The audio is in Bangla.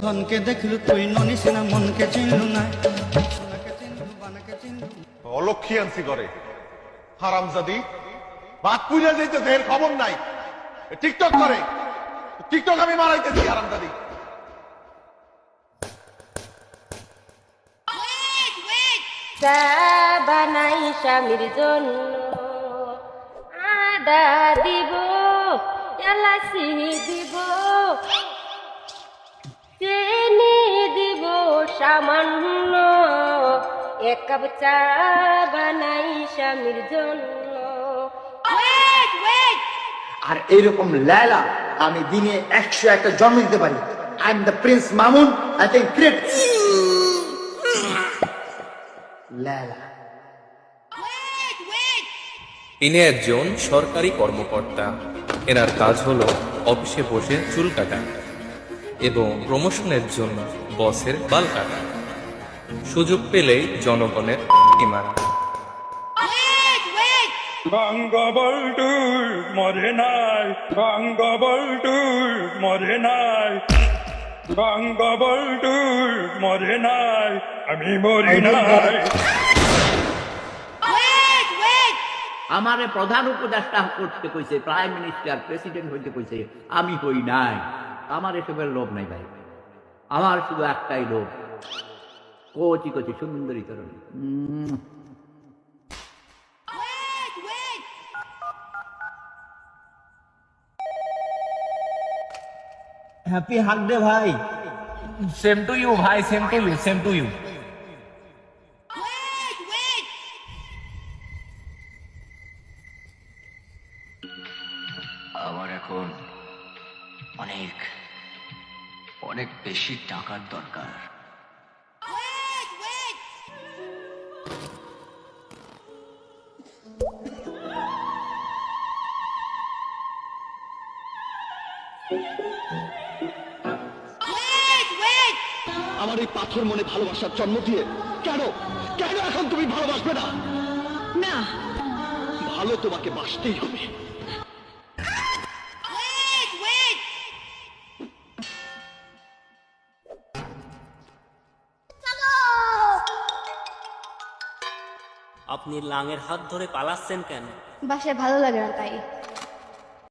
ধনকে দেখলু তুই ননিস না মনকে চিনলু না সোনাকে চিনলু বানাকে চিনলু অলক্ষী আনছি করে হারামজাদি বাদ পুইরা যাইতে দেহের খবর নাই টিকটক করে টিকটক আমি মারাইতেছি হারামজাদি চা বানাই স্বামীর জন্য আদা দিব এলাচি দিব চিনি দিব সামান্য এক কাপ চা বানাই স্বামীর জন্য। আর এইরকম লায়লা আমি দিনে 101টা জন্ম দিতে পারি। I am the Prince Mamun. I can create Laila. তিনি একজন সরকারি কর্মকর্তা। এনার কাজ হলো অফিসে বসে চুল কাটা এবং প্রমোশনের জন্য বসের বাল কাটা। সুযোগ পেলেই জনগণের ইমারা। বঙ্গবন্ধু মরে নাই, বঙ্গবন্ধু মরে নাই, বঙ্গবন্ধু মরে নাই, আমি মরি নাই। আমারে প্রধান উপদেষ্টা করতে কইছে, প্রাইম মিনিস্টার প্রেসিডেন্ট হইতে কইছে, আমি হই নাই। আমার এসবের লোভ নাই ভাই, আমার শুধু একটাই লোভ, কচি কচি সুন্দরী তরুণী। হ্যাপি হার্থডে ভাই। সেম টু ইউ ভাই, same to you, same to you. আমার এখন অনেক অনেক বেশি টাকার দরকার। আমার এই পাথর মনে ভালোবাসার জন্ম দিয়ে কেন কেন এখন তুমি ভালোবাসবে না? না, ভালো তোমাকে বাসতেই হবে। আপনি লাঙের হাত ধরে পালাচ্ছেন কেন? বাসায় ভালো লাগে না তাই।